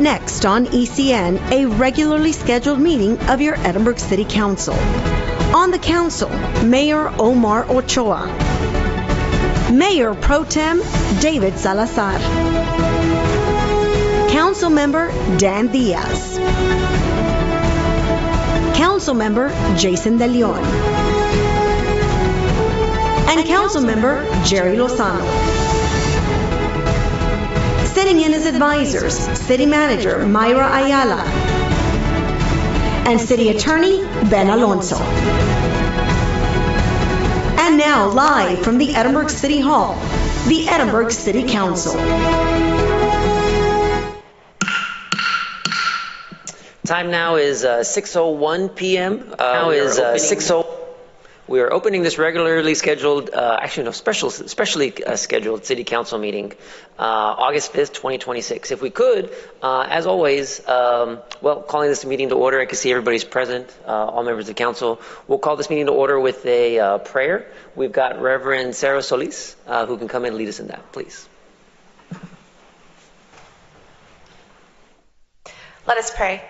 Next on ECN, a regularly scheduled meeting of your Edinburg City Council. On the council, Mayor Omar Ochoa, Mayor Pro Tem David Salazar, Council Member Dan Diaz, Council Member Jason De Leon, and Council Member Jerry Lozano. Sitting in as advisors, City Manager Myra Ayala and City Attorney Ben Alonso. And now, live from the Edinburg City Hall, the Edinburg City Council. Time now is 6:01 p.m. We are opening this regularly scheduled, specially scheduled City Council meeting, August 5th, 2026. If we could, as always, calling this meeting to order. I can see everybody's present, all members of the council. We'll call this meeting to order with a prayer. We've got Reverend Sarah Solis, who can come in and lead us in that, please. Let us pray.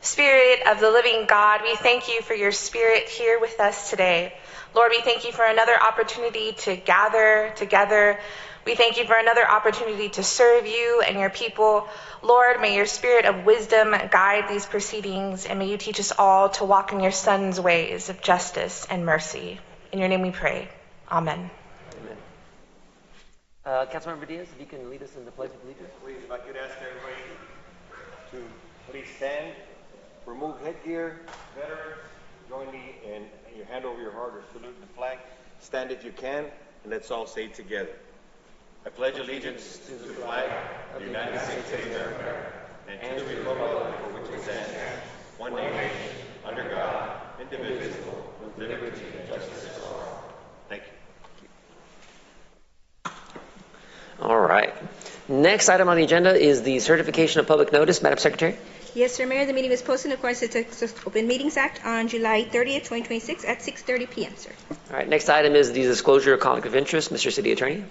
Spirit of the living God, we thank you for your spirit here with us today. Lord, we thank you for another opportunity to gather together. We thank you for another opportunity to serve you and your people. Lord, may your spirit of wisdom guide these proceedings, and may you teach us all to walk in your Son's ways of justice and mercy. In your name we pray. Amen. Amen. Councilmember Diaz, if you can lead us in the Pledge of Allegiance. Please, if I could ask everybody to please stand. Remove headgear. Veterans, join me in your hand over your heart or salute the flag. Stand if you can, and let's all say it together. I pledge allegiance to the flag of the United States of America and to the republic for which it stands, one nation, under God, indivisible, with liberty and justice for all. Thank you. All right. Next item on the agenda is the certification of public notice. Madam Secretary. Yes, sir, Mayor. The meeting was posted in accordance with the Texas Open Meetings Act on July 30th, 2026 at 6:30 p.m., sir. All right. Next item is the disclosure of conflict of interest. Mr. City Attorney.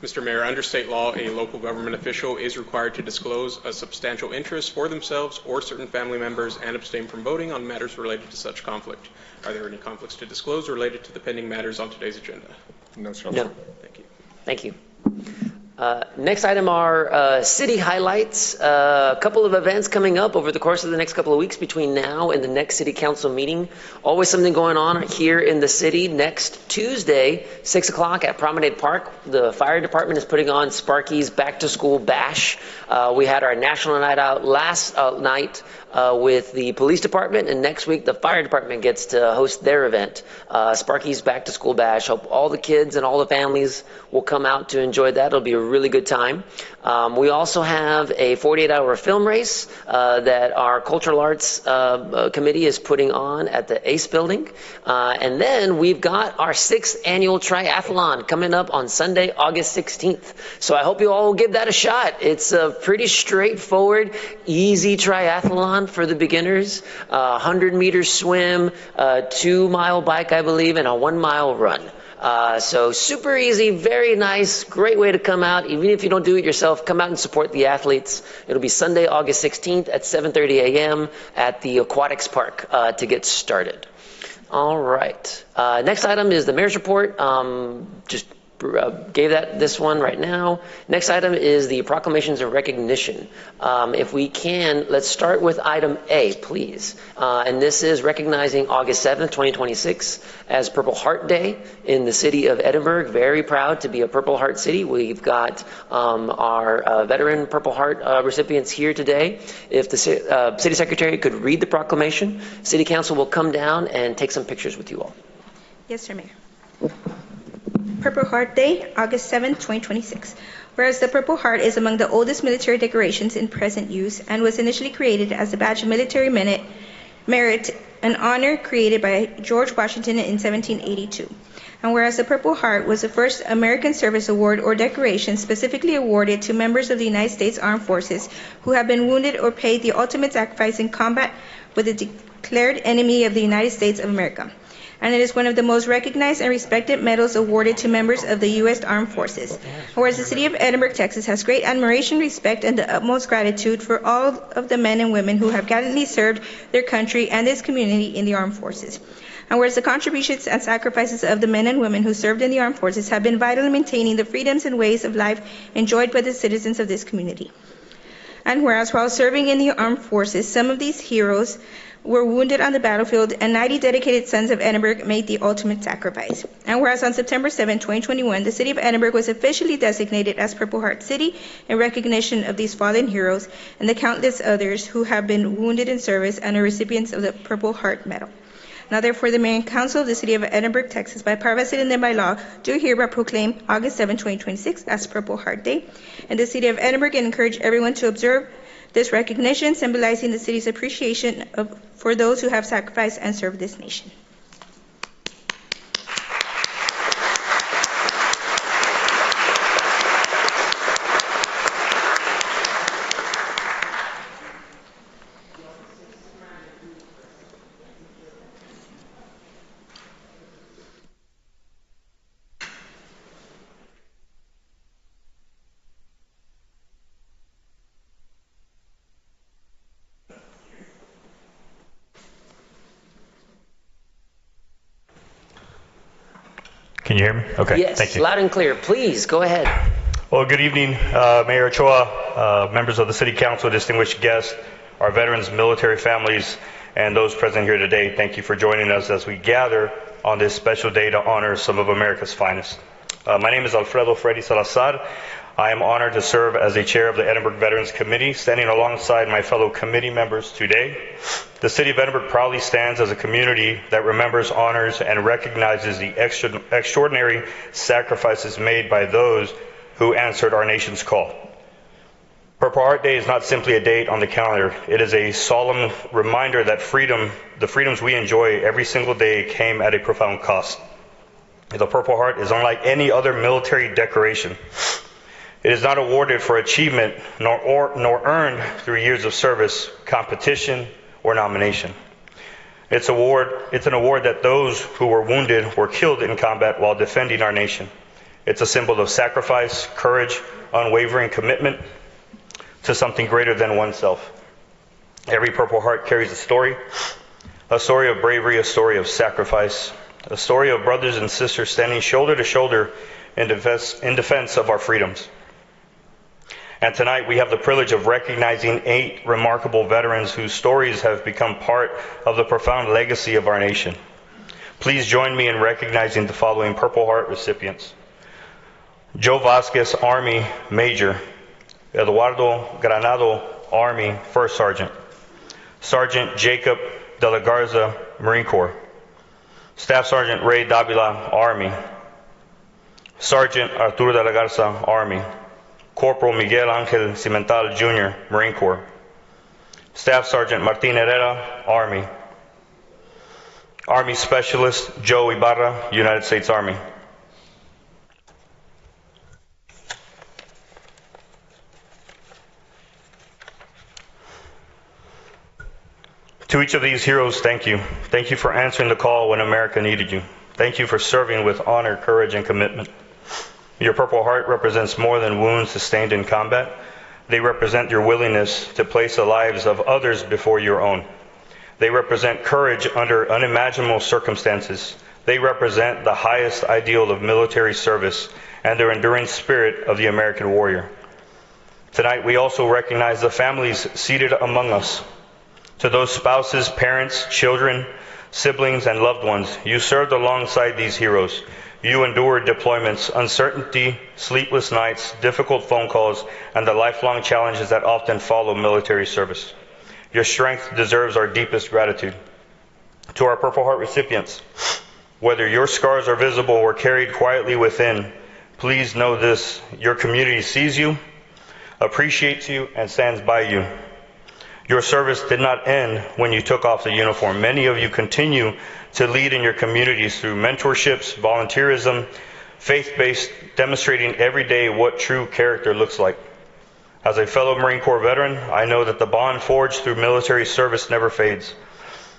Mr. Mayor, under state law, a local government official is required to disclose a substantial interest for themselves or certain family members and abstain from voting on matters related to such conflict. Are there any conflicts to disclose related to the pending matters on today's agenda? No, sir. No. Thank you. Thank you. Next item are city highlights. A couple of events coming up over the course of the next couple of weeks between now and the next city council meeting. Always something going on here in the city. Next Tuesday, 6 o'clock at Promenade Park, the fire department is putting on Sparky's Back to School Bash. We had our national night out last night with the police department, and next week the fire department gets to host their event, Sparky's Back to School Bash. Hope all the kids and all the families will come out to enjoy that. It'll be a really good time. We also have a 48-hour film race that our Cultural Arts Committee is putting on at the ACE building. And then we've got our 6th annual triathlon coming up on Sunday, August 16th. So I hope you all will give that a shot. It's a pretty straightforward, easy triathlon for the beginners. 100-meter swim, 2-mile bike, I believe, and a 1-mile run. So super easy, very nice, great way to come out. Even if you don't do it yourself, come out and support the athletes. It'll be Sunday, August 16th at 7:30 a.m. at the Aquatics Park to get started. All right. Next item is the mayor's report. Just gave this one right now. Next item is the proclamations of recognition. If we can, let's start with item A, please. And this is recognizing August 7th, 2026 as Purple Heart Day in the city of Edinburg. Very proud to be a Purple Heart city. We've got our veteran Purple Heart recipients here today. If the city secretary could read the proclamation, City Council will come down and take some pictures with you all. Yes, sir, Mayor. Purple Heart Day, August 7, 2026. Whereas the Purple Heart is among the oldest military decorations in present use and was initially created as a badge of military merit, an honor created by George Washington in 1782. And whereas the Purple Heart was the first American Service Award or decoration specifically awarded to members of the United States Armed Forces who have been wounded or paid the ultimate sacrifice in combat with the declared enemy of the United States of America. and it is one of the most recognized and respected medals awarded to members of the U.S. Armed Forces. Whereas the city of Edinburg, Texas has great admiration, respect, and the utmost gratitude for all of the men and women who have gallantly served their country and this community in the armed forces. And whereas the contributions and sacrifices of the men and women who served in the armed forces have been vital in maintaining the freedoms and ways of life enjoyed by the citizens of this community. And whereas while serving in the armed forces, some of these heroes were wounded on the battlefield, and 90 dedicated sons of Edinburg made the ultimate sacrifice. And whereas on September 7, 2021, the city of Edinburg was officially designated as Purple Heart City in recognition of these fallen heroes and the countless others who have been wounded in service and are recipients of the Purple Heart Medal. Now therefore, the Mayor and Council of the City of Edinburg, Texas, by power vested in them by law, do hereby proclaim August 7, 2026 as Purple Heart Day in the City of Edinburg and encourage everyone to observe this recognition, symbolizing the city's appreciation for those who have sacrificed and served this nation. Can you hear me? Okay, Yes, thank you. loud and clear. Please, go ahead. Well, good evening, Mayor Ochoa, members of the City Council, distinguished guests, our veterans, military families, and those present here today. Thank you for joining us as we gather on this special day to honor some of America's finest. My name is Alfredo Freddy Salazar. I am honored to serve as the chair of the Edinburg Veterans Committee, standing alongside my fellow committee members today. The City of Edinburg proudly stands as a community that remembers, honors, and recognizes the extraordinary sacrifices made by those who answered our nation's call. Purple Heart Day is not simply a date on the calendar. It is a solemn reminder that the freedoms we enjoy every single day came at a profound cost. The Purple Heart is unlike any other military decoration. It is not awarded for achievement nor earned through years of service, competition, or nomination. It's an award that those who were wounded were killed in combat while defending our nation. It's a symbol of sacrifice, courage, unwavering commitment to something greater than oneself. Every Purple Heart carries a story of bravery, a story of sacrifice, a story of brothers and sisters standing shoulder to shoulder in defense of our freedoms. And tonight we have the privilege of recognizing 8 remarkable veterans whose stories have become part of the profound legacy of our nation. Please join me in recognizing the following Purple Heart recipients. Joe Vasquez, Army Major. Eduardo Granado, Army First Sergeant. Sergeant Jacob De La Garza, Marine Corps. Staff Sergeant Ray Davila, Army. Sergeant Arturo De La Garza, Army. Corporal Miguel Angel Cimental, Jr., Marine Corps. Staff Sergeant Martin Herrera, Army. Army Specialist Joe Ibarra, United States Army. To each of these heroes, thank you. Thank you for answering the call when America needed you. Thank you for serving with honor, courage, and commitment. Your Purple Heart represents more than wounds sustained in combat. They represent your willingness to place the lives of others before your own. They represent courage under unimaginable circumstances. They represent the highest ideal of military service and the enduring spirit of the American warrior. Tonight, we also recognize the families seated among us. To those spouses, parents, children, siblings, and loved ones, you served alongside these heroes. You endured deployments, uncertainty, sleepless nights, difficult phone calls, and the lifelong challenges that often follow military service. Your strength deserves our deepest gratitude. To our Purple Heart recipients, whether your scars are visible or carried quietly within, please know this: your community sees you, appreciates you, and stands by you. Your service did not end when you took off the uniform. Many of you continue to lead in your communities through mentorships, volunteerism, faith-based, demonstrating every day what true character looks like. As a fellow Marine Corps veteran, I know that the bond forged through military service never fades.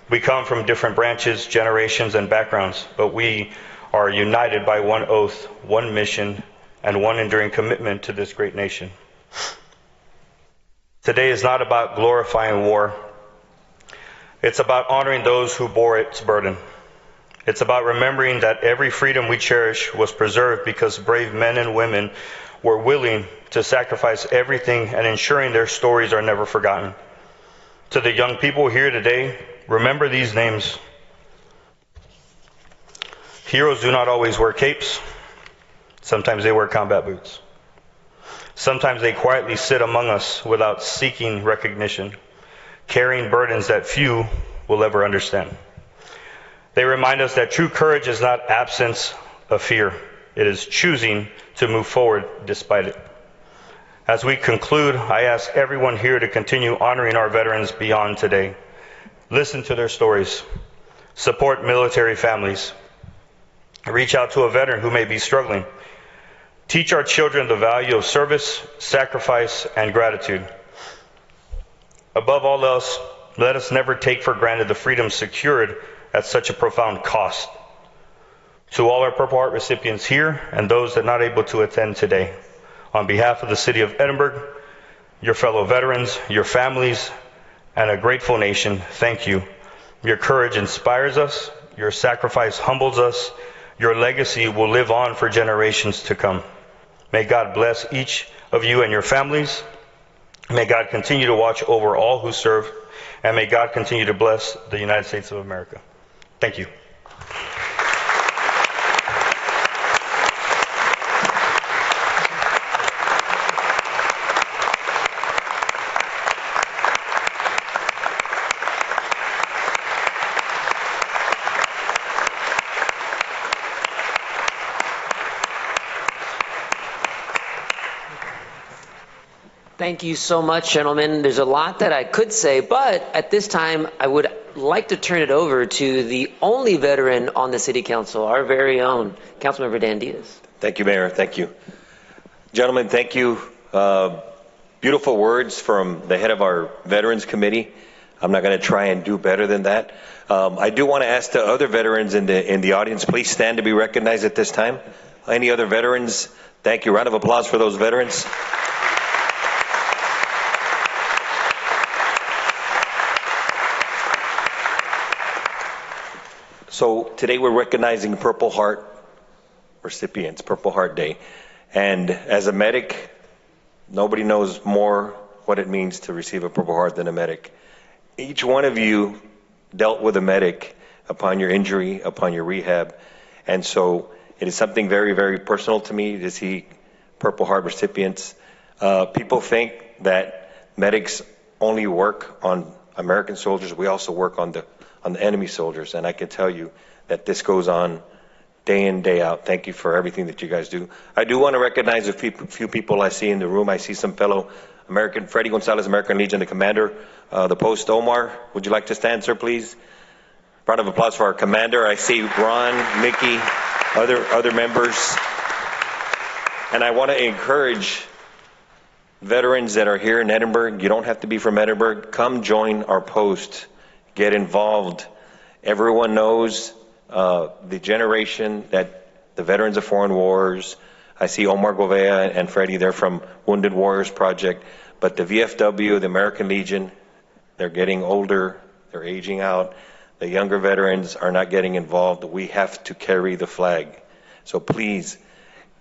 We come from different branches, generations, and backgrounds, but we are united by one oath, one mission, and one enduring commitment to this great nation. Today is not about glorifying war. It's about honoring those who bore its burden. It's about remembering that every freedom we cherish was preserved because brave men and women were willing to sacrifice everything and ensuring their stories are never forgotten. To the young people here today, remember these names. Heroes do not always wear capes. Sometimes they wear combat boots. Sometimes they quietly sit among us without seeking recognition, carrying burdens that few will ever understand. They remind us that true courage is not absence of fear. It is choosing to move forward despite it. As we conclude, I ask everyone here to continue honoring our veterans beyond today. Listen to their stories. Support military families. Reach out to a veteran who may be struggling. Teach our children the value of service, sacrifice, and gratitude. Above all else, let us never take for granted the freedom secured at such a profound cost. To all our Purple Heart recipients here and those that are not able to attend today, on behalf of the City of Edinburg, your fellow veterans, your families, and a grateful nation, thank you. Your courage inspires us, your sacrifice humbles us, your legacy will live on for generations to come. May God bless each of you and your families. May God continue to watch over all who serve, and may God continue to bless the United States of America. Thank you. Thank you so much, gentlemen. There's a lot that I could say, but at this time, I would like to turn it over to the only veteran on the City Council, our very own Councilmember Dan Diaz. Thank you, Mayor. Thank you. Gentlemen, thank you. Beautiful words from the head of our Veterans Committee. I'm not going to try and do better than that. I do want to ask the other veterans in the audience, please stand to be recognized at this time. Any other veterans? Thank you. Round of applause for those veterans. So today we're recognizing Purple Heart recipients, Purple Heart Day. And as a medic, nobody knows more what it means to receive a Purple Heart than a medic. Each one of you dealt with a medic upon your injury, upon your rehab. And so it is something very, very personal to me to see Purple Heart recipients. People think that medics only work on American soldiers. We also work on the enemy soldiers, and I can tell you that this goes on day in, day out. Thank you for everything that you guys do. I do want to recognize a few people I see in the room. I see some fellow American, Freddie Gonzalez, American Legion, the commander, the post. Omar, would you like to stand, sir, please? Round of applause for our commander. I see Ron, Mickey, other members. And I want to encourage veterans that are here in Edinburg. You don't have to be from Edinburg. Come join our post. Get involved. Everyone knows the generation that the Veterans of Foreign Wars. I see Omar Govea and Freddie, they're from Wounded Warriors Project. But the VFW, the American Legion, they're getting older, they're aging out. The younger veterans are not getting involved. We have to carry the flag. So please,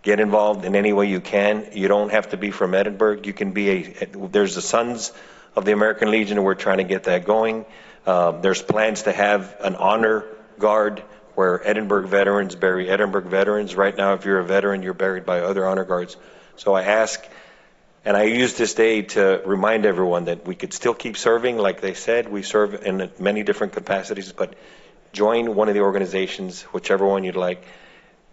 get involved in any way you can. You don't have to be from Edinburgh. You can be there's the Sons of the American Legion, and we're trying to get that going. There's plans to have an honor guard where Edinburgh veterans bury Edinburgh veterans. Right now, if you're a veteran, you're buried by other honor guards. So I ask, and I use this day to remind everyone that we could still keep serving. Like they said, we serve in many different capacities, but join one of the organizations, whichever one you'd like.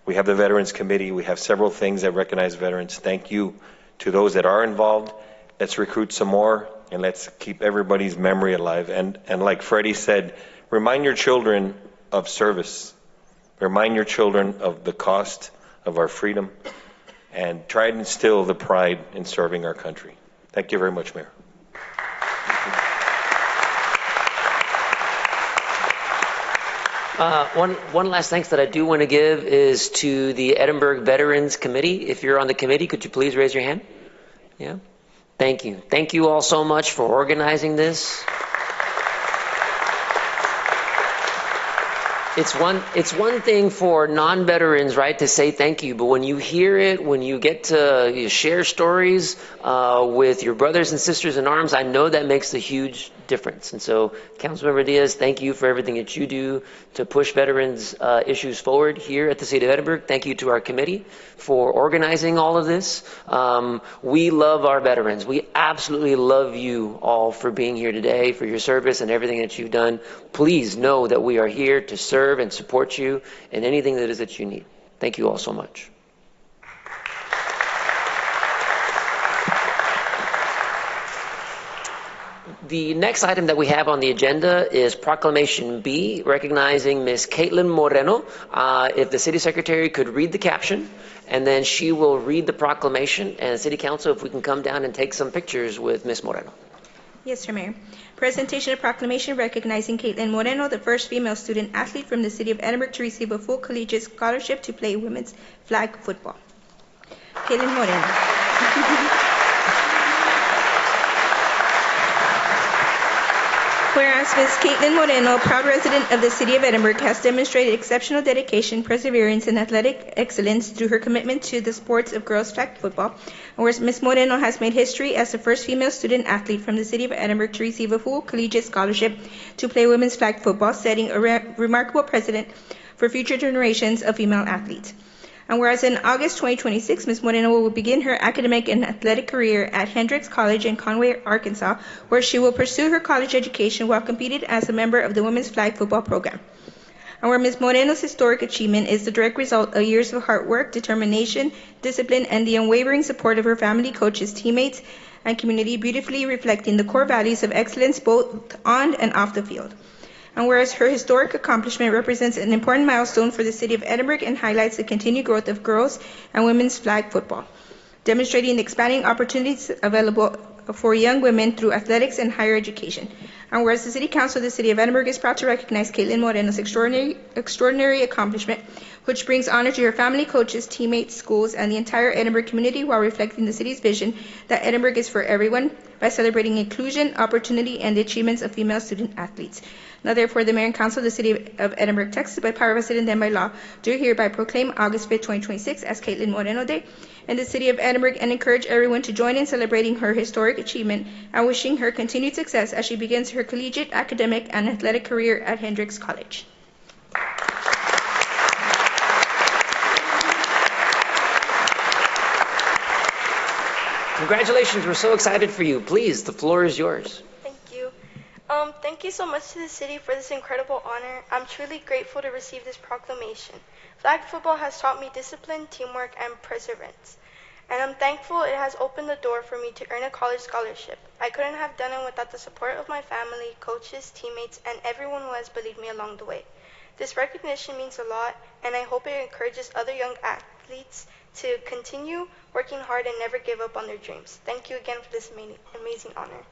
We have the Veterans Committee. We have several things that recognize veterans. Thank you to those that are involved. Let's recruit some more. And let's keep everybody's memory alive. And like Freddie said, remind your children of service. Remind your children of the cost of our freedom. And try and instill the pride in serving our country. Thank you very much, Mayor. One last thanks that I do want to give is to the Edinburg Veterans Committee. If you're on the committee, could you please raise your hand? Yeah. Thank you. Thank you all so much for organizing this. It's one thing for non-veterans, right, to say thank you, but when you hear it, when you get to share stories with your brothers and sisters in arms, I know that makes a huge difference. And so, Councilmember Diaz, thank you for everything that you do to push veterans issues forward here at the City of Edinburg. Thank you to our committee for organizing all of this. We love our veterans. We absolutely love you all for being here today, for your service and everything that you've done. Please know that we are here to serve and support you in anything that is that you need. Thank you all so much. The next item that we have on the agenda is Proclamation B, recognizing Ms. Caitlin Moreno. If the City Secretary could read the caption, and then she will read the proclamation, and City Council, if we can come down and take some pictures with Ms. Moreno. Yes, Sir Mayor. Presentation of proclamation recognizing Caitlin Moreno, the first female student athlete from the City of Edinburg to receive a full collegiate scholarship to play women's flag football. Caitlin Moreno. Whereas Ms. Caitlin Moreno, proud resident of the City of Edinburg, has demonstrated exceptional dedication, perseverance, and athletic excellence through her commitment to the sports of girls flag football, and whereas Ms. Moreno has made history as the first female student athlete from the City of Edinburg to receive a full collegiate scholarship to play women's flag football, setting a remarkable precedent for future generations of female athletes. And whereas in August 2026, Ms. Moreno will begin her academic and athletic career at Hendricks College in Conway, Arkansas, where she will pursue her college education while competing as a member of the women's flag football program. And where Ms. Moreno's historic achievement is the direct result of years of hard work, determination, discipline, and the unwavering support of her family, coaches, teammates, and community, beautifully reflecting the core values of excellence both on and off the field. And whereas her historic accomplishment represents an important milestone for the City of Edinburgh and highlights the continued growth of girls and women's flag football, demonstrating the expanding opportunities available for young women through athletics and higher education. And whereas the City Council of the City of Edinburgh is proud to recognize Caitlin Moreno's extraordinary accomplishment, which brings honor to her family, coaches, teammates, schools, and the entire Edinburgh community while reflecting the city's vision that Edinburgh is for everyone by celebrating inclusion, opportunity, and the achievements of female student athletes. Now therefore, the Mayor and Council of the City of Edinburgh, Texas, by power vested in them by law, do hereby proclaim August 5th, 2026 as Caitlin Moreno Day in the City of Edinburgh and encourage everyone to join in celebrating her historic achievement and wishing her continued success as she begins her collegiate, academic, and athletic career at Hendricks College. Congratulations, we're so excited for you. Please, the floor is yours. Thank you so much to the city for this incredible honor. I'm truly grateful to receive this proclamation. Flag football has taught me discipline, teamwork, and perseverance. And I'm thankful it has opened the door for me to earn a college scholarship. I couldn't have done it without the support of my family, coaches, teammates, and everyone who has believed me along the way. This recognition means a lot, and I hope it encourages other young athletes to continue working hard and never give up on their dreams. Thank you again for this amazing honor.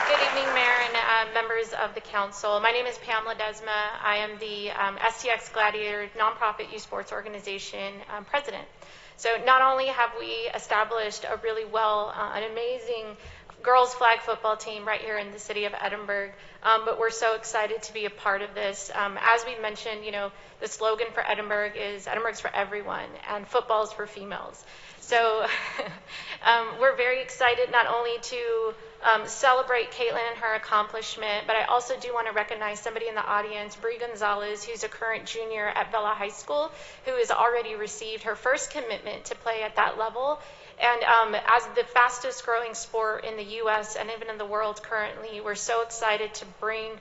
Good evening, Mayor and members of the council. My name is Pamela Desma. I am the STX Gladiator nonprofit youth sports organization president. So not only have we established a really an amazing girls flag football team right here in the City of Edinburgh, but we're so excited to be a part of this. As we mentioned, the slogan for Edinburgh is Edinburgh's for everyone, and football's for females. So we're very excited not only to celebrate Caitlin and her accomplishment, but I also do want to recognize somebody in the audience, Brie Gonzalez, who's a current junior at Villa High School, who has already received her first commitment to play at that level. And as the fastest growing sport in the U.S. and even in the world currently, we're so excited to bring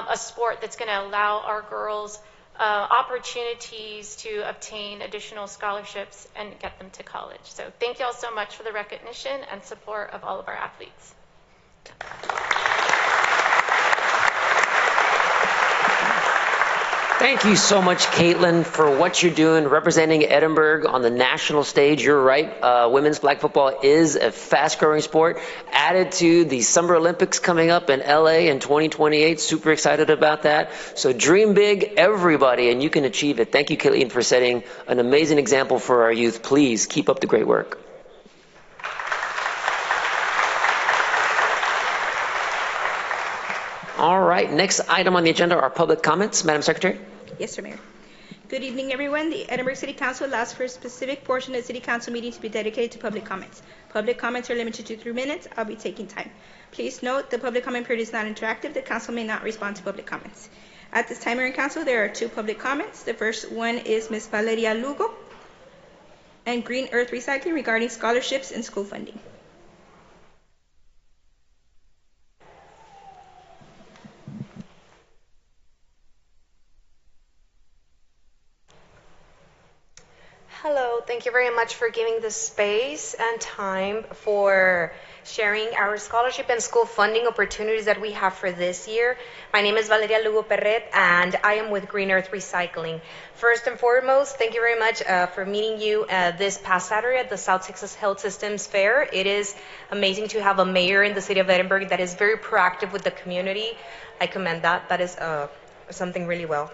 a sport that's going to allow our girls opportunities to obtain additional scholarships and get them to college. So thank you all so much for the recognition and support of all of our athletes. Thank you so much, Caitlin, for what you're doing representing Edinburg on the national stage. You're right. Women's flag football is a fast-growing sport. Added to the Summer Olympics coming up in LA in 2028. Super excited about that. So dream big, everybody, and you can achieve it. Thank you, Caitlin, for setting an amazing example for our youth. Please keep up the great work. All right, next item on the agenda are public comments. Madam Secretary. Yes, sir, Mayor. Good evening, everyone. The Edinburgh City Council allows for a specific portion of the City Council meeting to be dedicated to public comments. Public comments are limited to 3 minutes. I'll be taking time. Please note the public comment period is not interactive. The Council may not respond to public comments. At this time, Mayor and Council, there are 2 public comments. The first one is Ms. Valeria Lugo and Green Earth Recycling regarding scholarships and school funding. Hello, thank you very much for giving the space and time for sharing our scholarship and school funding opportunities that we have for this year. My name is Valeria Lugo Perret, and I am with Green Earth Recycling. First and foremost, thank you very much for meeting you this past Saturday at the South Texas Health Systems Fair. It is amazing to have a mayor in the city of Edinburg that is very proactive with the community. I commend that. That is something really well.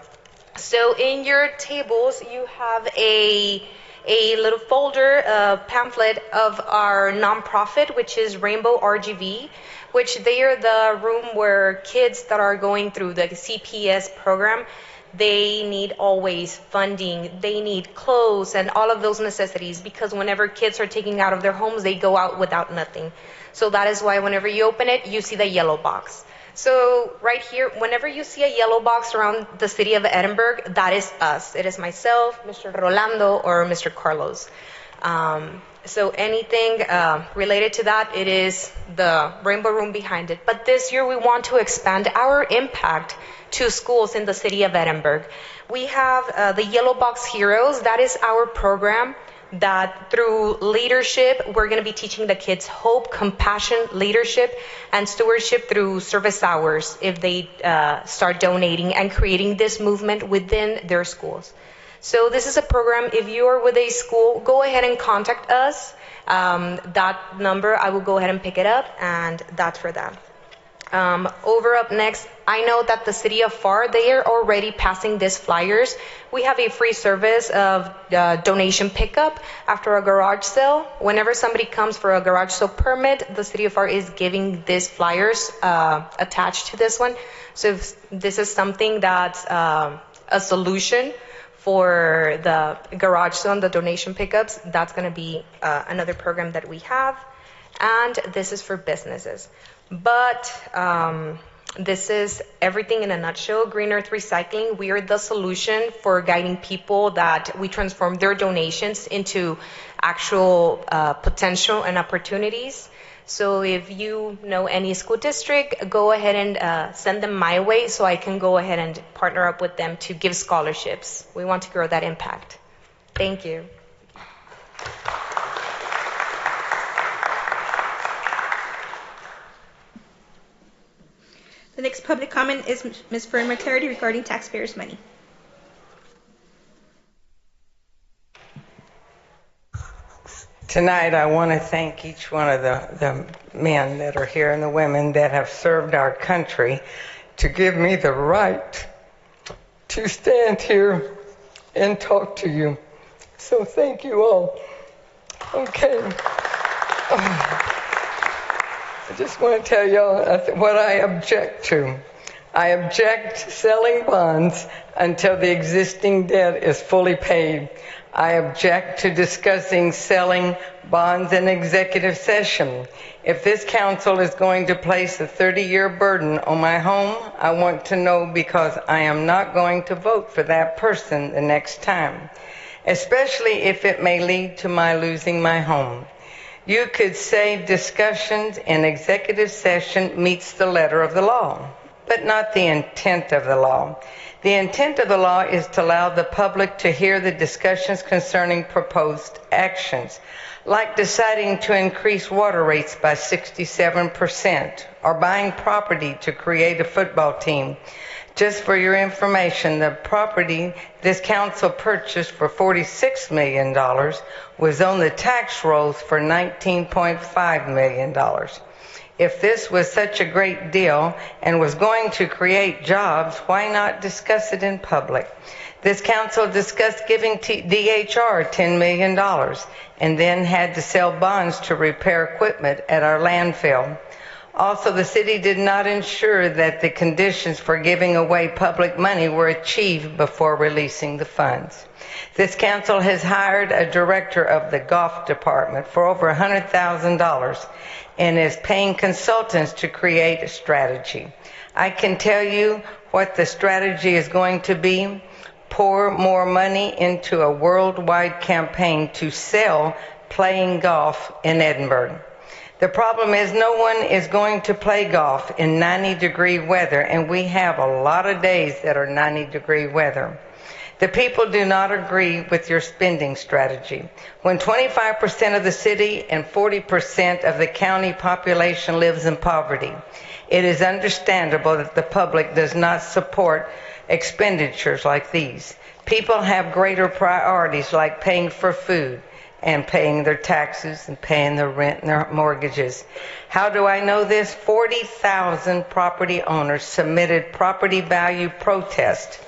So in your tables, you have a little folder, pamphlet of our nonprofit, which is Rainbow RGV, which they are the room where kids that are going through the CPS program, they need always funding, they need clothes and all of those necessities, because whenever kids are taken out of their homes, they go out without nothing. So that is why whenever you open it, you see the yellow box. So right here, whenever you see a yellow box around the city of Edinburg, that is us. It is myself, Mr. Rolando, or Mr. Carlos. So anything related to that, it is the Rainbow Room behind it. But this year we want to expand our impact to schools in the city of Edinburg. We have the Yellow Box Heroes. That is our program that through leadership, we're going to be teaching the kids hope, compassion, leadership, and stewardship through service hours if they start donating and creating this movement within their schools. So this is a program, if you are with a school, go ahead and contact us. That number, I will go ahead and pick it up, and that's for them. Over up next, I know that the city of FAR, they are already passing these flyers. We have a free service of donation pickup after a garage sale. Whenever somebody comes for a garage sale permit, the city of FAR is giving these flyers attached to this one. So if this is something that's a solution for the garage sale and the donation pickups, that's going to be another program that we have. And this is for businesses. But this is everything in a nutshell. Green Earth Recycling, we are the solution for guiding people that we transform their donations into actual potential and opportunities. So if you know any school district, go ahead and send them my way so I can go ahead and partner up with them to give scholarships. We want to grow that impact. Thank you. The next public comment is Ms. Fern McClarity regarding taxpayers' money. Tonight, I want to thank each one of the men that are here and the women that have served our country to give me the right to stand here and talk to you. So thank you all. Okay. I just want to tell y'all what I object to. I object selling bonds until the existing debt is fully paid. I object to discussing selling bonds in executive session. If this council is going to place a 30-year burden on my home, I want to know, because I am not going to vote for that person the next time, especially if it may lead to my losing my home. You could say discussions in executive session meets the letter of the law, but not the intent of the law. The intent of the law is to allow the public to hear the discussions concerning proposed actions, like deciding to increase water rates by 67%, or buying property to create a football team. Just for your information, the property this council purchased for $46 million was on the tax rolls for $19.5 million. If this was such a great deal and was going to create jobs, why not discuss it in public? This council discussed giving DHR $10 million and then had to sell bonds to repair equipment at our landfill. Also, the city did not ensure that the conditions for giving away public money were achieved before releasing the funds. This council has hired a director of the golf department for over $100,000 and is paying consultants to create a strategy. I can tell you what the strategy is going to be. Pour more money into a worldwide campaign to sell playing golf in Edinburg. The problem is no one is going to play golf in 90-degree weather, and we have a lot of days that are 90-degree weather. The people do not agree with your spending strategy. When 25% of the city and 40% of the county population lives in poverty, it is understandable that the public does not support expenditures like these. People have greater priorities like paying for food and paying their taxes and paying their rent and their mortgages. How do I know this? 40,000 property owners submitted property value protest.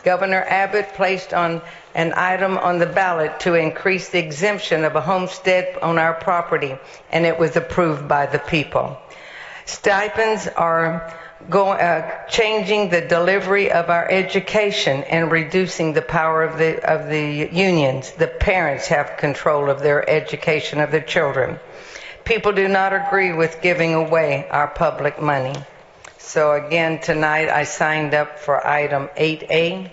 Governor Abbott placed on an item on the ballot to increase the exemption of a homestead on our property, and it was approved by the people. Stipends are changing the delivery of our education and reducing the power of the unions. The parents have control of their education of their children. People do not agree with giving away our public money. So again, tonight I signed up for item 8A,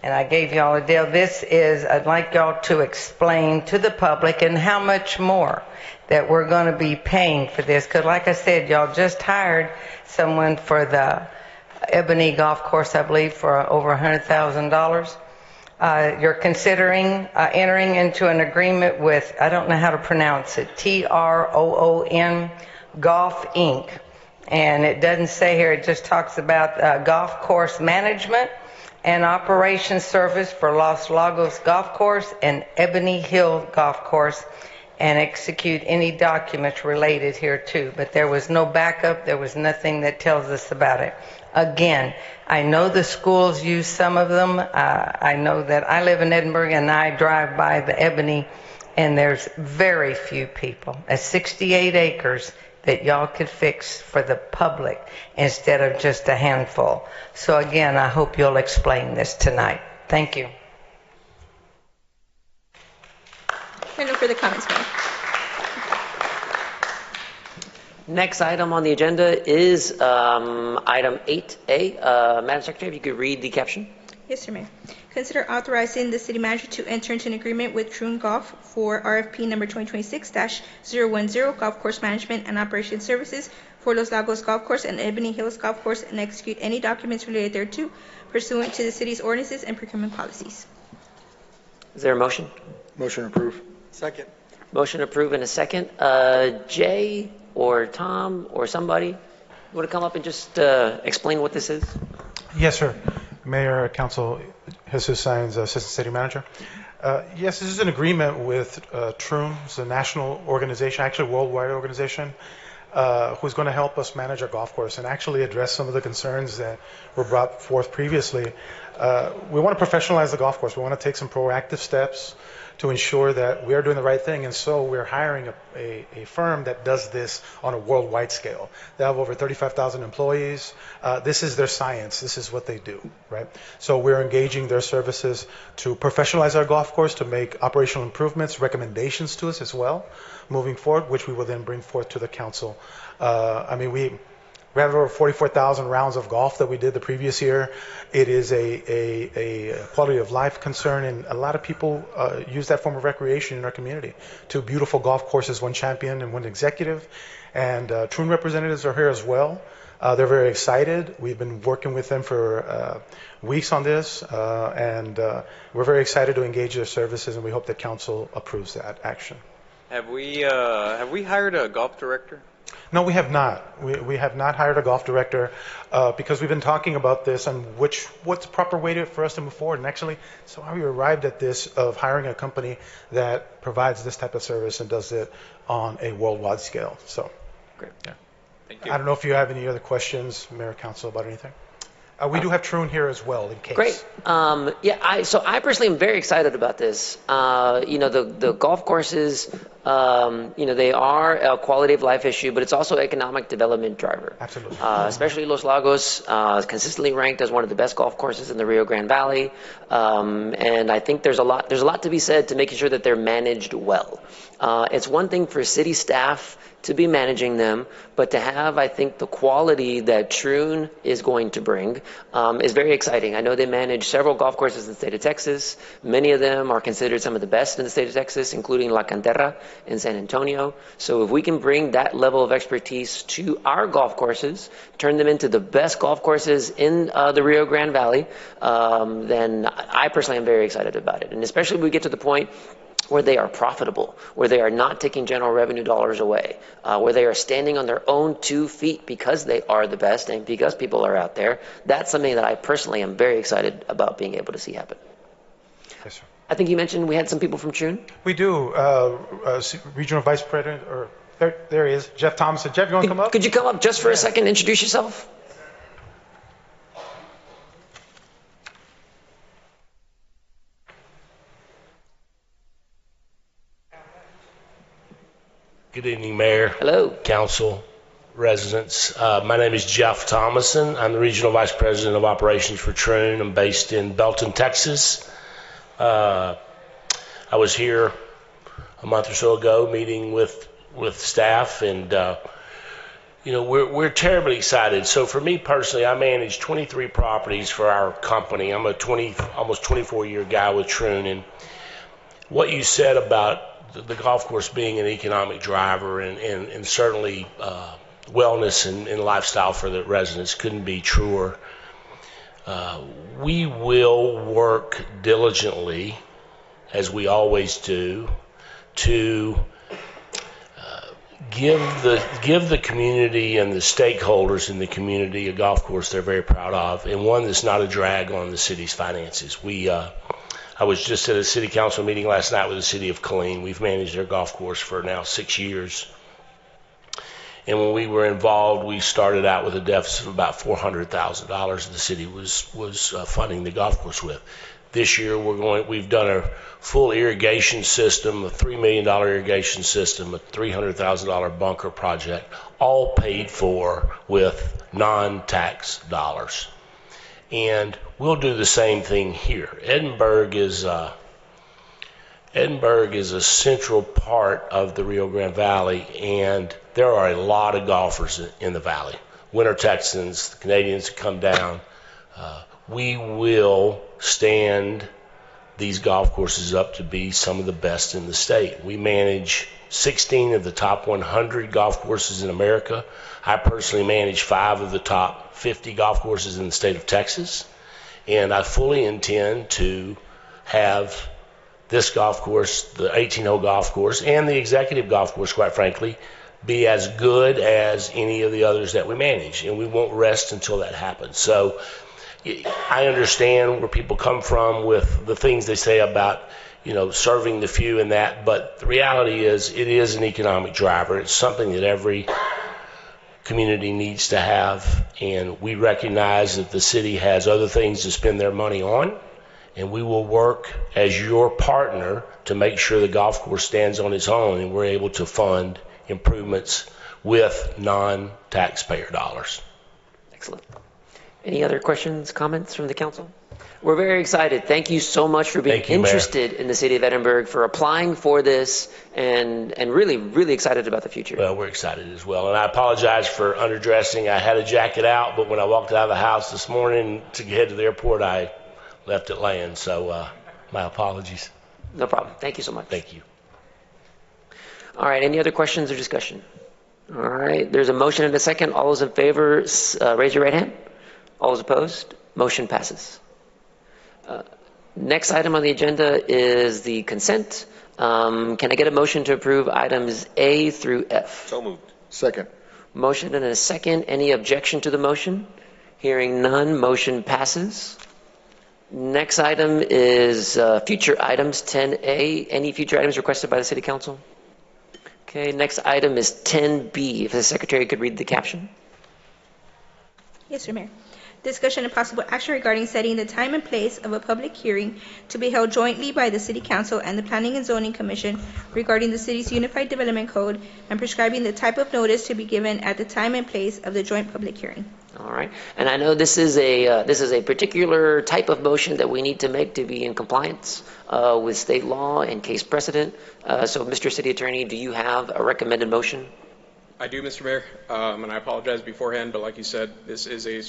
and I gave y'all a deal. This is, I'd like y'all to explain to the public and how much more that we're going to be paying for this. Because like I said, y'all just hired someone for the Ebony Golf Course, I believe, for over $100,000. You're considering entering into an agreement with, I don't know how to pronounce it, TROON Golf Inc. And it doesn't say here, it just talks about golf course management and operation service for Los Lagos Golf Course and Ebony Hill Golf Course, and execute any documents related here too. But there was no backup, there was nothing that tells us about it. Again, I know the schools use some of them. I know that I live in Edinburg and I drive by the Ebony, and there's very few people. 68 acres that y'all could fix for the public instead of just a handful. So again, I hope you'll explain this tonight. Thank you. No further comments, Mayor. Next item on the agenda is item 8A. Madam Secretary, if you could read the caption. Yes, sir, Mayor. Consider authorizing the city manager to enter into an agreement with Troon Golf for RFP number 2026-010 golf course management and operation services for Los Lagos Golf Course and Ebony Hills Golf Course, and execute any documents related thereto pursuant to the city's ordinances and procurement policies. Is there a motion? Motion approved. Second. Motion approved in a second. Jay or Tom or somebody want to come up and just explain what this is? Yes, sir. Mayor, Council, Jesus Saenz, Assistant City Manager. Yes, this is an agreement with Troon. It's a national organization, actually a worldwide organization, who's going to help us manage our golf course and actually address some of the concerns that were brought forth previously. We want to professionalize the golf course. We want to take some proactive steps to ensure that we are doing the right thing, and so we're hiring a firm that does this on a worldwide scale. They have over 35,000 employees. This is their science. This is what they do, right? So we're engaging their services to professionalize our golf course, to make operational improvements, recommendations to us as well, moving forward, which we will then bring forth to the council. We have over 44,000 rounds of golf that we did the previous year. It is a quality of life concern, and a lot of people use that form of recreation in our community. 2 beautiful golf courses, 1 champion and 1 executive. And Troon representatives are here as well. They're very excited. We've been working with them for weeks on this, and we're very excited to engage their services, and we hope that council approves that action. Have we hired a golf director? No, we have not. We have not hired a golf director because we've been talking about this and what's the proper way for us to move forward. And actually, so how we arrived at this of hiring a company that provides this type of service and does it on a worldwide scale. So, Great. Yeah. Thank you. I don't know if you have any other questions, Mayor, Council, about anything. We do have Troon here as well in case. Great. So I personally am very excited about this. The golf courses, they are a quality of life issue, but it's also an economic development driver. Absolutely. Especially Los Lagos, consistently ranked as one of the best golf courses in the Rio Grande Valley. And I think there's a lot to be said to making sure that they're managed well. It's one thing for city staff to be managing them, but to have, I think, the quality that Troon is going to bring is very exciting. I know they manage several golf courses in the state of Texas. Many of them are considered some of the best in the state of Texas, including La Cantera in San Antonio. So if we can bring that level of expertise to our golf courses, turn them into the best golf courses in the Rio Grande Valley, then I personally am very excited about it. And especially if we get to the point where they are profitable, where they are not taking general revenue dollars away, where they are standing on their own 2 feet because they are the best and because people are out there. That's something that I personally am very excited about being able to see happen. Yes, sir. I think you mentioned we had some people from Troon. We do. Regional Vice President, or there he is, Jeff Thompson. Jeff, you want to come up? Could you come up just for a second and introduce yourself? Good evening, Mayor. Hello. Council, residents. My name is Jeff Thomason. I'm the Regional Vice President of Operations for Troon. I'm based in Belton, Texas. I was here a month or so ago meeting with staff, and we're terribly excited. So for me personally, I manage 23 properties for our company. I'm a almost 24-year guy with Troon, and what you said about the golf course being an economic driver and certainly wellness and lifestyle for the residents couldn't be truer. We will work diligently, as we always do, to give the community and the stakeholders in the community a golf course they're very proud of, and one that's not a drag on the city's finances. I was just at a city council meeting last night with the city of Killeen. We've managed their golf course for now 6 years. And when we were involved, we started out with a deficit of about $400,000 the city was funding the golf course with. This year we've done a full irrigation system, a $3 million irrigation system, a $300,000 bunker project, all paid for with non-tax dollars. And we'll do the same thing here. Edinburg is a central part of the Rio Grande Valley, and there are a lot of golfers in the valley. Winter Texans, the Canadians that come down. We will stand these golf courses up to be some of the best in the state. We manage 16 of the top 100 golf courses in America. I personally manage 5 of the top 50 golf courses in the state of Texas, and I fully intend to have this golf course, the 18-hole golf course, and the executive golf course, quite frankly, be as good as any of the others that we manage, and we won't rest until that happens. So I understand where people come from with the things they say about serving the few and that, but the reality is it is an economic driver. It's something that every community needs to have, and we recognize that the city has other things to spend their money on, and we will work as your partner to make sure the golf course stands on its own and we're able to fund improvements with non-taxpayer dollars. Excellent. Any other questions, comments from the council? We're very excited. Thank you so much for being interested in the city of Edinburg, for applying for this, and really, really excited about the future. Well, we're excited as well. And I apologize for underdressing. I had a jacket out, but when I walked out of the house this morning to head to the airport, I left it laying. So my apologies. No problem. Thank you so much. Thank you. All right. Any other questions or discussion? All right. There's a motion and a second. All those in favor, raise your right hand. All those opposed? Motion passes. Next item on the agenda is the consent. Can I get a motion to approve items A through F? So moved. Second. Motion and a second. Any objection to the motion? Hearing none, motion passes. Next item is future items, 10A. Any future items requested by the City Council? Okay, next item is 10B. If the Secretary could read the caption. Yes, sir, Mayor. Discussion and possible action regarding setting the time and place of a public hearing to be held jointly by the City Council and the Planning and Zoning Commission regarding the city's Unified Development Code and prescribing the type of notice to be given at the time and place of the joint public hearing. All right, and I know this is a particular type of motion that we need to make to be in compliance with state law and case precedent. So, Mr. City Attorney, do you have a recommended motion? I do, Mr. Mayor, and I apologize beforehand, but like you said, this is a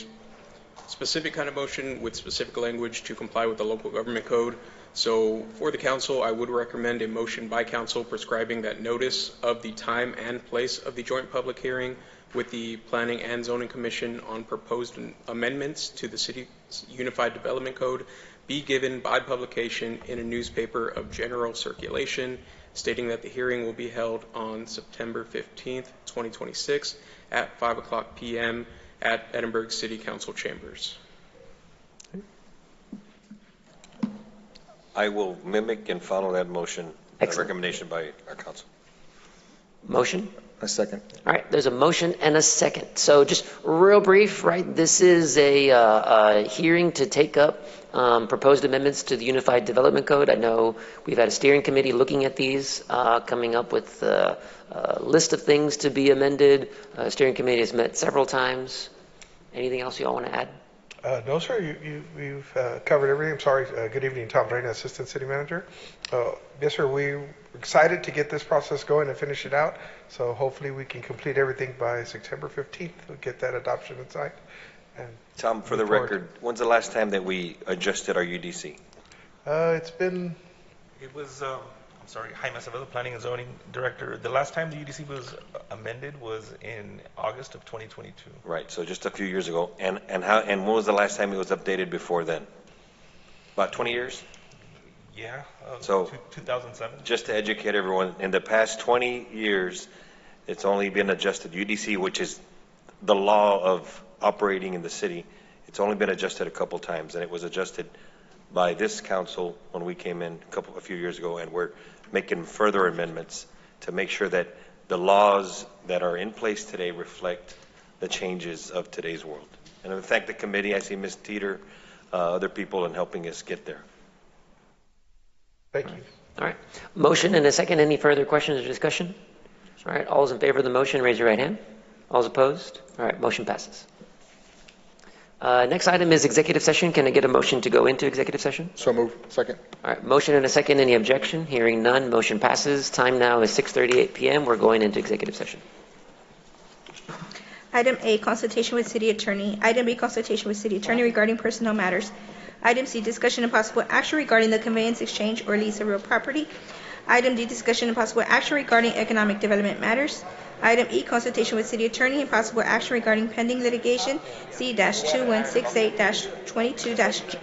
specific kind of motion with specific language to comply with the local government code. So for the council, I would recommend a motion by council prescribing that notice of the time and place of the joint public hearing with the Planning and Zoning Commission on proposed amendments to the city's Unified Development Code be given by publication in a newspaper of general circulation, stating that the hearing will be held on September 15th, 2026 at 5:00 p.m. at Edinburg City Council chambers. I will mimic and follow that motion, that recommendation by our council. Motion? A second. All right, there's a motion and a second. So just real brief, right? This is a hearing to take up proposed amendments to the Unified Development Code. I know we've had a steering committee looking at these, coming up with a list of things to be amended. Steering committee has met several times. Anything else you all want to add? No, sir. You've covered everything. I'm sorry. Good evening, Tom Drain, Assistant City Manager. Yes, sir. We're excited to get this process going and finish it out. So hopefully we can complete everything by September 15th. We'll get that adoption in sight. And Tom, for the record, when's the last time that we adjusted our UDC? It's been. It was. I'm sorry, Jaime Acevedo, Planning and Zoning Director. The last time the UDC was amended was in August of 2022. Right, so just a few years ago. And when was the last time it was updated before then? About 20 years? Yeah, so 2007. Just to educate everyone, in the past 20 years, it's only been adjusted. UDC, which is the law of operating in the city, it's only been adjusted a couple times, and it was adjusted by this council when we came in a few years ago, and we're making further amendments to make sure that the laws that are in place today reflect the changes of today's world. And I thank the committee. I see Ms. Teeter, other people in helping us get there. Thank you. All right. Motion and a second. Any further questions or discussion? All right. All those in favor of the motion, raise your right hand. All those opposed? All right. Motion passes. Next item is executive session. Can I get a motion to go into executive session? So move. Second. All right. Motion and a second. Any objection? Hearing none. Motion passes. Time now is 6:38 p.m. We're going into executive session. Item A, consultation with City Attorney. Item B, consultation with City Attorney regarding personnel matters. Item C, discussion and possible action regarding the conveyance, exchange, or lease of real property. Item D, discussion and possible action regarding economic development matters. Item E, consultation with City Attorney and possible action regarding pending litigation C-2168-22-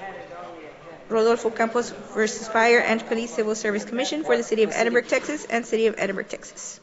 Rodolfo Campos versus Fire and Police Civil Service Commission for the City of Edinburg, Texas, and City of Edinburg, Texas.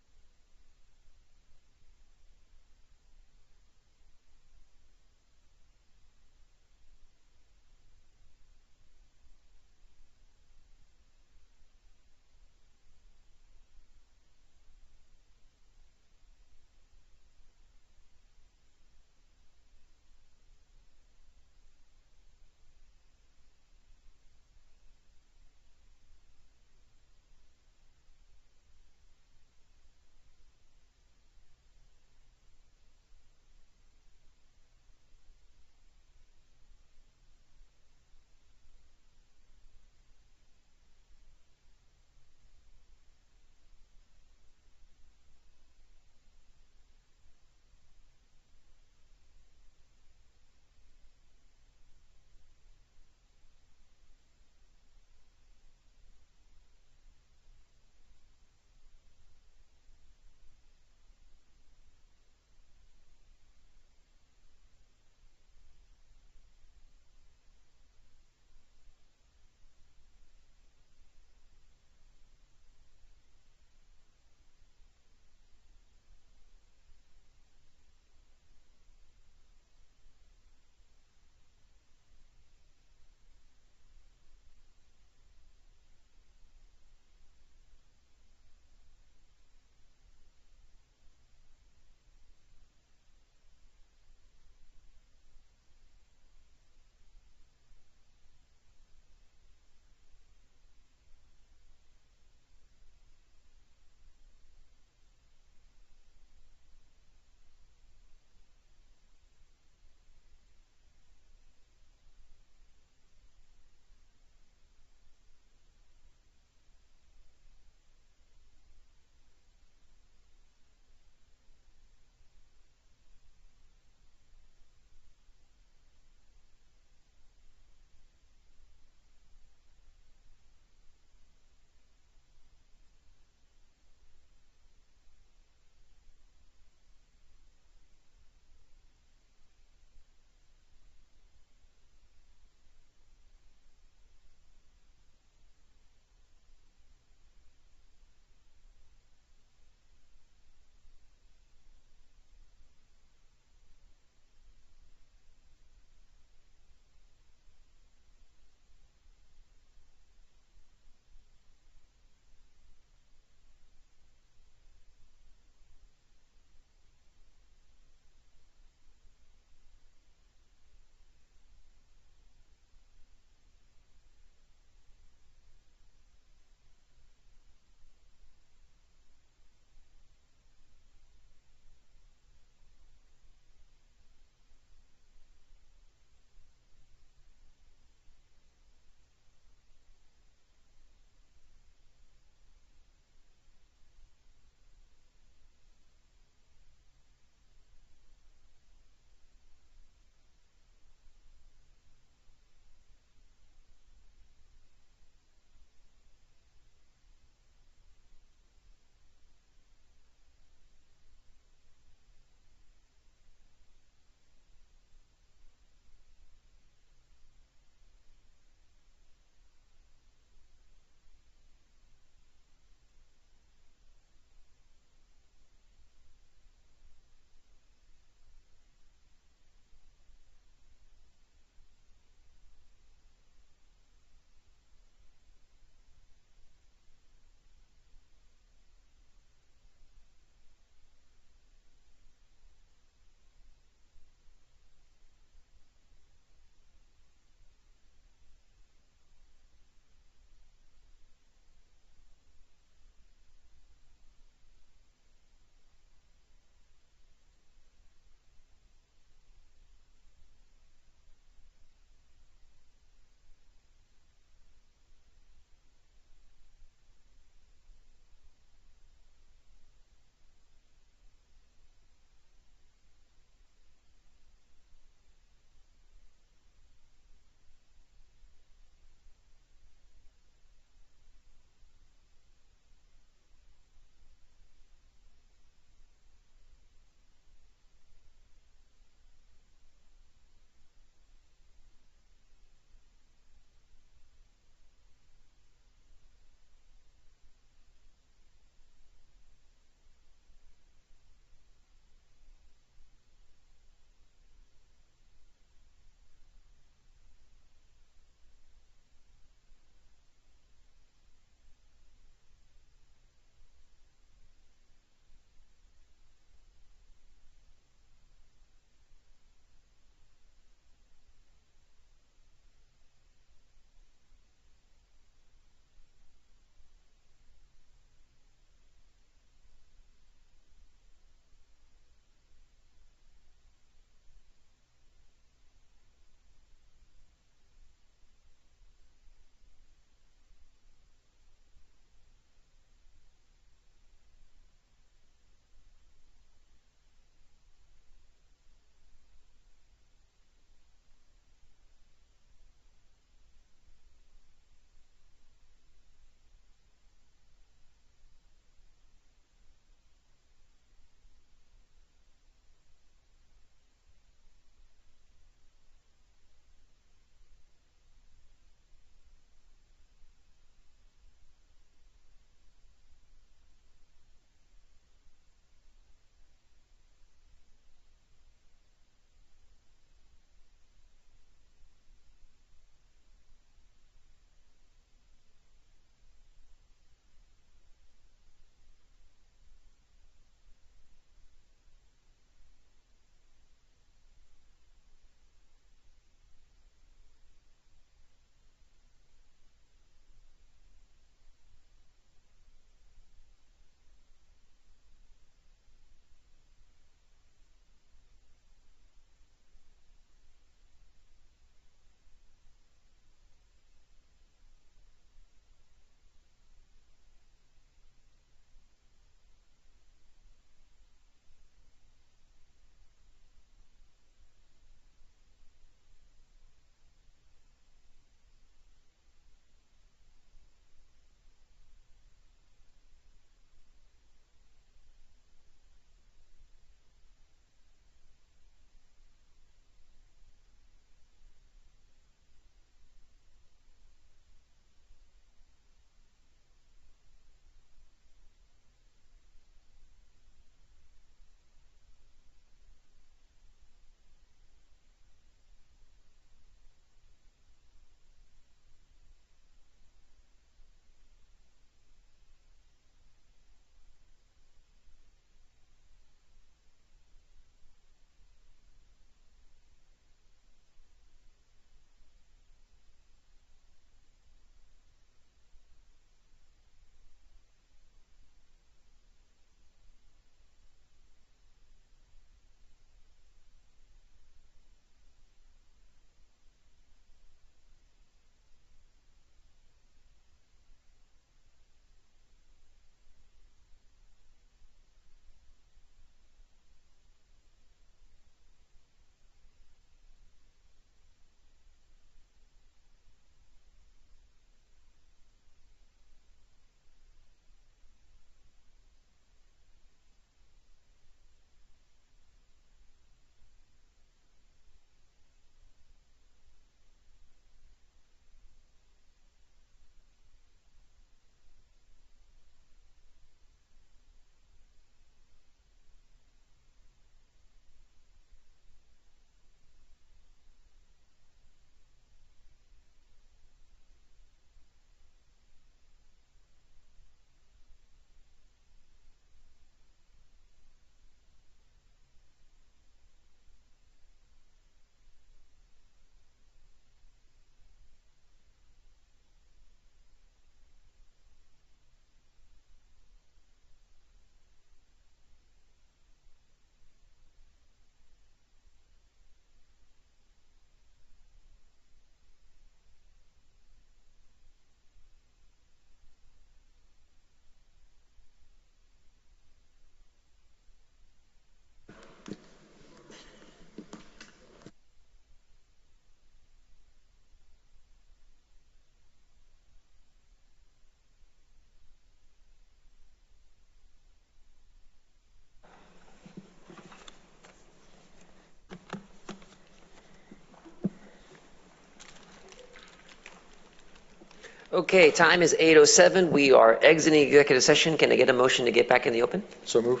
Okay, time is 8:07. We are exiting executive session. Can I get a motion to get back in the open? So move.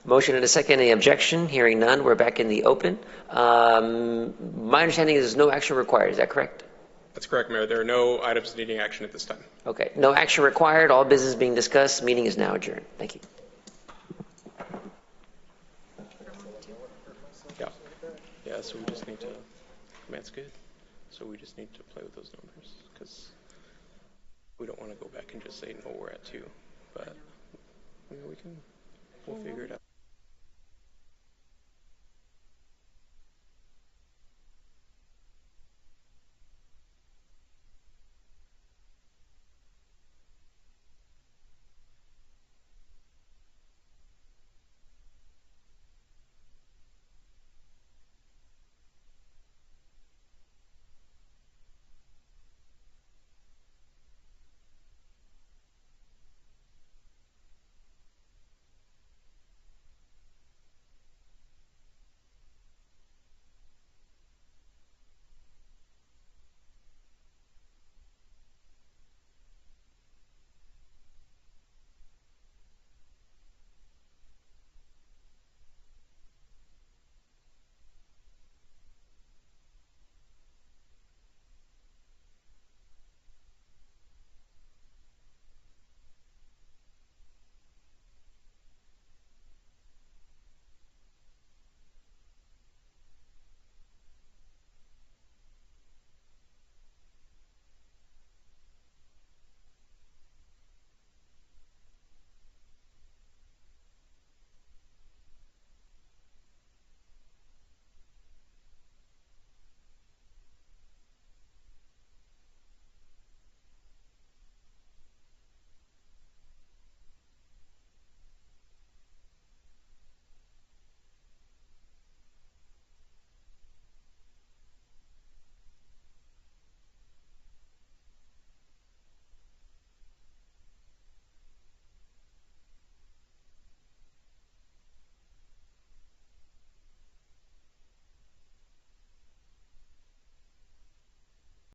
Motion and a second. Any objection? Hearing none, we're back in the open. My understanding is there's no action required. Is that correct? That's correct, Mayor. There are no items needing action at this time. Okay, no action required. All business being discussed. Meeting is now adjourned. Thank you. Yeah, so we just need to, that's good. So we just need to play with those numbers because we don't want to go back and just say, no, we're at 2. But we'll figure it out.